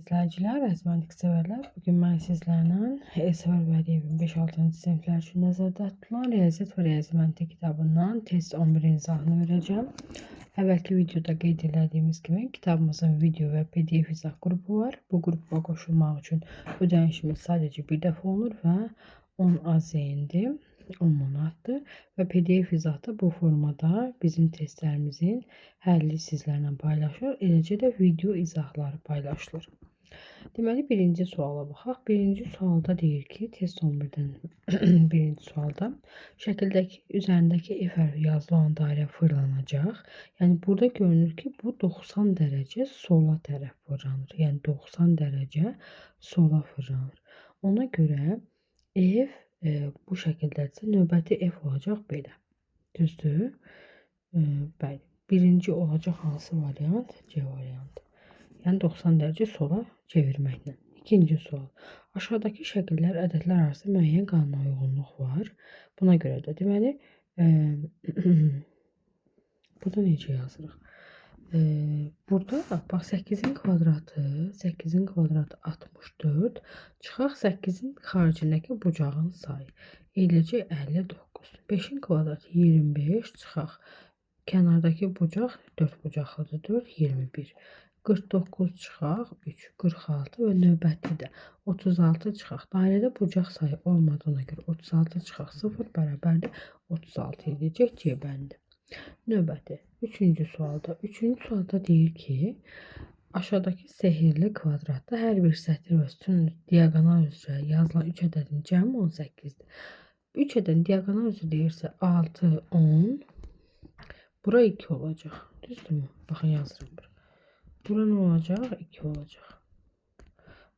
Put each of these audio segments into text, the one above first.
İzləyicilər, əzməlik sevərlər. Bugün mən sizlərlə Elsəvər Vəliyevin 5-6-cı siniflər üçün nəzərdə tutulan Riyaziyyat və Riyazi Məntiq kitabından test 11-in izahını verəcəm. Əvvəlki videoda qeyd etdiyimiz kimi kitabımızın video və PDF izah qrupu var. Bu qrupa qoşulmaq üçün ödənişimiz sadəcə bir dəfə olur və 10 AZN-dir. 10 manatdır və PDF izahda bu formada bizim testlərimizin həlli sizlərlə paylaşılır. Eləcə də video izahları paylaşılır. Deməli, birinci suala baxaq. Birinci sualda deyir ki, test 11-dən birinci sualda şəkildəki üzərindəki F hərfi yazılı olan dairə fırlanacaq. Yəni, burada görünür ki, bu 90 dərəcə sola tərəf fırlanır. Yəni, 90 dərəcə sola fırlanır. Ona görə F bu şəkildədirsə, növbəti F olacaq belə. Düzdür? Bəli. Birinci olacaq hansı variant? C variantı. Yəni 90 dərəcə sola çevirməklə. İkinci sual. Aşağıdakı şəkillər ədədlər arasında müəyyən qanuna uyğunluq var. Buna görə də deməli burada necə yazırıq? Burada bax 8-in kvadratı 64. Çıxaq 8-in xaricindəki bucağın sayı. Eləcə 59. 5-in kvadratı 25. Çıxaq kənardakı bucaq 4 bucaqlıdır. 4 21. 49 çıxaq 3 46 və növbəti də 36 çıxaq. Dairədə bucaq sayı olmadığına görə 36 çıxaq 0 bərabərdir 36 edəcək C bəndi. Növbəti 3-cü sualda. 3-cü sualda deyir ki, aşağıdakı sehirli kvadratda hər bir sətir və sütun diaqonal üzrə yazılan 3 ədədin cəmi 18-dir. 3 ədədin diaqonal üzrə deyirsə 6, 10. Bura 2 olacaq. Düzdürmü? Baxın yazıram bura. Bura nə olacaq? 2 olacaq.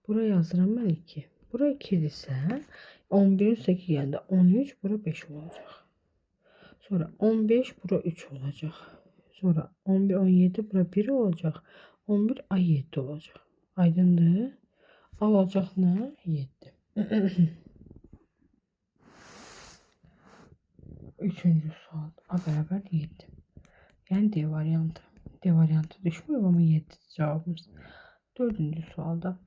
Bura yazıram mən 2. Bura 2-dirsə 11-in üstə 2 gəndə 13, bura 5 olacaq. Sonra 15 bura 3 olacaq. Sonra 11, 17 bura 1 olacaq. 11 A7 olacaq. Aydındır? A olacaq nə? 7. Üçüncü sual. A bərabər 7. Yəni D variantı. D variantı düşmüyor ama 7 cevabımız. Dördüncü sualda.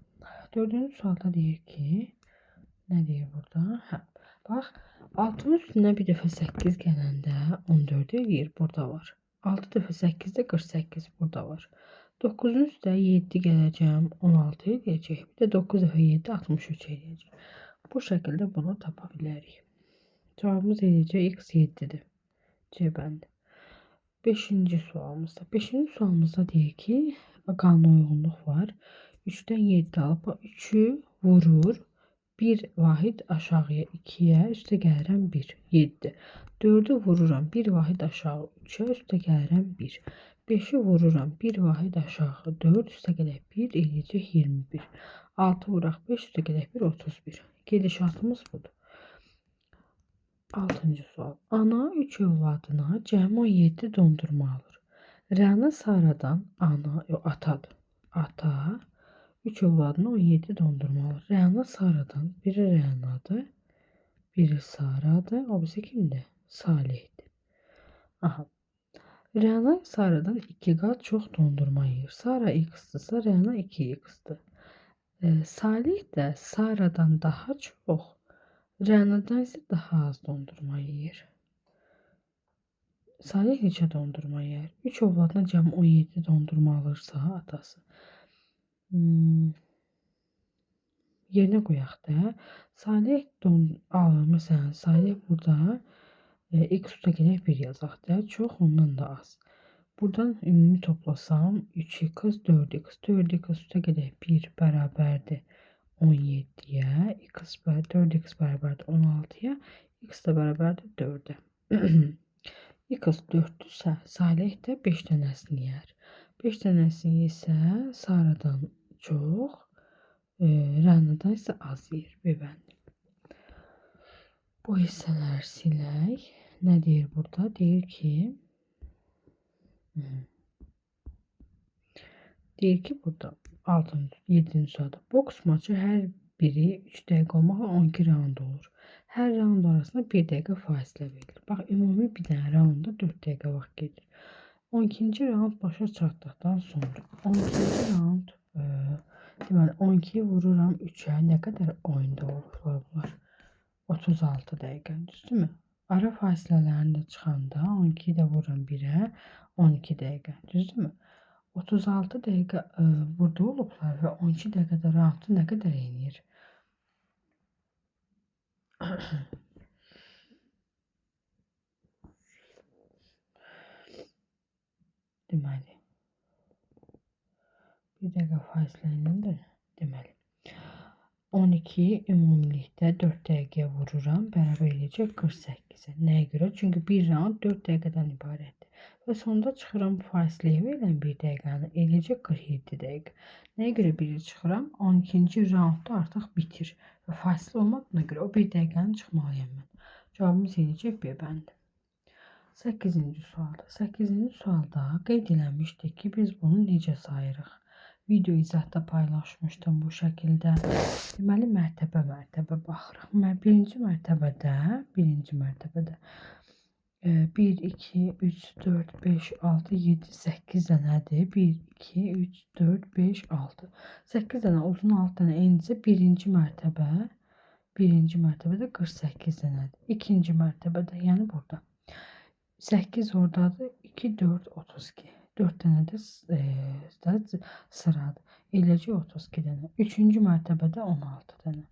Dördüncü sualda deyir ki, nə deyir burada? Hə. Bax, 6'nın üstünə bir dəfə 8 gələndə 14 eləyir, burada var. 6 dəfə 8 də 48 burada var. 9'un üstə 7 gələcəm, 16 eləyəcək. Bir də 9 dəfə 7 63 eləyəcək. Bu şəkildə bunu tapa bilərik. Cavabımız eləyəcək x 7'dir. C bəndi. 5-ci sualımızda. 5-ci sualımızda deyir ki, qanuna uyğunluq var. 3'dən 7 alıb 3'ü vurur. 1 vahid aşağıya 2'yə, üstə gəlirəm 1, 7. 4'ü vururam 1 vahid aşağı 3'ə, üstə gəlirəm 1. 5'i vururam 1 vahid aşağı 4, üstə gələk 1, eləyəcək 21. 6 vuraq 5, üstə gələk 1, 31. Gedişatımız budur. 6-cı sual. Ana 3 övladına cəmi 17 dondurma alır. Rəna Saradan atadır. Ata 3 övladına 17 dondurma alır. Rəna Sara'dan, biri Rəna'dır, biri Sara'dır. O birisi kimdir? Salih'dir. Aha. Rəna Sara'dan 2 qat çox dondurma yiyir. Sara x-dırsa Rəna 2x-dır. Salih də Sara'dan daha çox, Rəna'dan isə daha az dondurma yiyir. Salih neçə dondurma yiyir? 3 övladına cəmi 17 dondurma alırsa atası. Yerinə qoyaq da. Salih alır. Məsələn, Salih burada x üstə gələk 1 yazaq da. Çox, ondan da az. Buradan ümumi toplasam 3x, 4x. 4x üstə gələk 1 bərabərdir 17'yə. 4x bərabərdir 16'ya. X də bərabərdir 4'ə. X 4'dürsə, Salih də 5 dənəsini yər. 5 dənəsini yesə, Sara'dan çox, Rəna'dan isə az yer. Bəbəndi. Bu hissələr silək. Nə deyir burada? Deyir ki burada 7-ci sualda boks maçı hər biri 3 dəqiqə olmaqla 12 raund olur. Hər raund arasında 1 dəqiqə fasilə verilir. Bax, ümumi bir dənə raunda 4 dəqiqə vaxt gedir. 12-ci raund başa çatdıqdan sonra 12-ci raund Deməli 12'yi vururam 3'e ne kadar oyunda olurlar bunlar? 36 dəqiqə, düzdürmü? Ara fasilələrində çıxanda 12'yi də vururam 1'e 12 dəqiqə, düzdürmü? 36 dəqiqə burada olublar və 12 dəqiqədə rahatı nə qədər eynir? Deməli, bir dəqiqə fasilə ilə deməli 12'yi ümumilikdə 4 dəqiqəyə vururam, bərabər eləyəcək 48'e. Nəyə görə? Çünki bir round 4 dəqiqədən ibarətdir. Və sonda çıxıram fasiləyə verilən 1 dəqiqəni, eləyəcək 47 dəqiqə. Nəyə görə 1'i çıxıram? 12-ci roundda artıq bitir. Və fasilə olmadığına görə o 1 dəqiqəni çıxmalıyam mən. Cavabımız eləyəcək B bəndi. 8-ci sualda. 8-ci sualda qeyd eləmişdik ki, biz bunu necə sayırıq? Video izahda paylaşmışdım bu şəkildə. Deməli, mərtəbə baxırıq. Birinci mərtəbədə 1, 2, 3, 4, 5, 6, 7, 8 dənədir. 1, 2, 3, 4, 5, 6. 8 dənə uzun 6 dənə eynicə birinci mərtəbədə 48 dənədir. İkinci mərtəbədə, yəni burada. 8 oradadır. 2, 4, 32. 4 dənə də sıradır. Eləcək 32 dənə. Üçüncü mərtəbədə 16 dənə.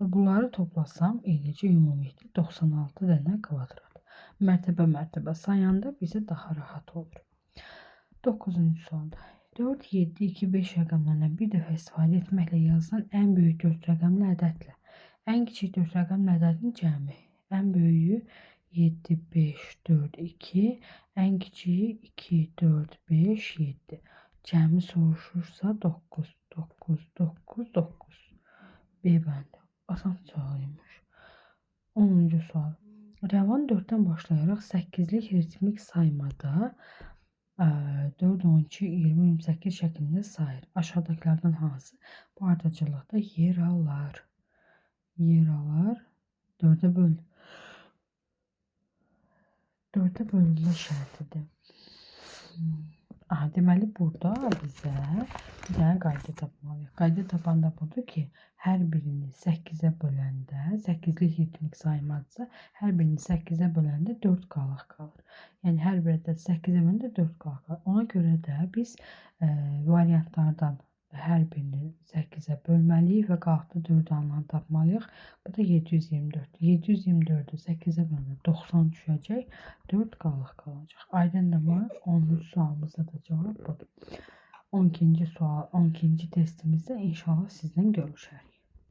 Və bunları toplasam eləcək ümumilikdə 96 dənə kvadrat. Mərtəbə sayanda bizə daha rahat olur. 9-cu sualda. 4, 7, 2, 5 rəqəmlərindən bir dəfə istifadə etməklə yazılan ən böyük 4 rəqəmli ədədlə ən kiçik 4 rəqəmli ədədin cəmi. Ən böyüyü 7, 5, 4, 2, ən kiçiyi 2, 4, 5, 7. Cəmi soruşursa 9, 9, 9, 9. B bəndi. Asan sualıymış. 10-cu sual. Rəvan 4'dən başlayaraq 8'lik ritmik saymada 4, 12, 20, 28 şəklində sayır. Aşağıdakilərdən hansı bu ardıcıllıqda yer alır? 4'e böl. 4'e bölünmə şərtidir. Deməli, burada bizə bir dənə qayda tapmalıyıq. Qayda tapan da budur ki, hər birini 8'e böləndə, 8'lik ritmik saymadsa, hər birini 8'e böləndə 4 qalıq qalır. Yəni, hər bir ədəd 8'e böləndə 4 qalıq qalır. Ona görə də biz variantlardan hər birini 8'e bölməliyik və qalıqda 4 alanı tapmalıyıq. Bu da 724. 724'ü 8'e böləndə 90 düşəcək, 4 qalıq qalacaq. Aydındır mı? 10-cu sualımızda da cavab budur. 12-ci sual, 12-ci testimizdə inşallah sizdən görüşər.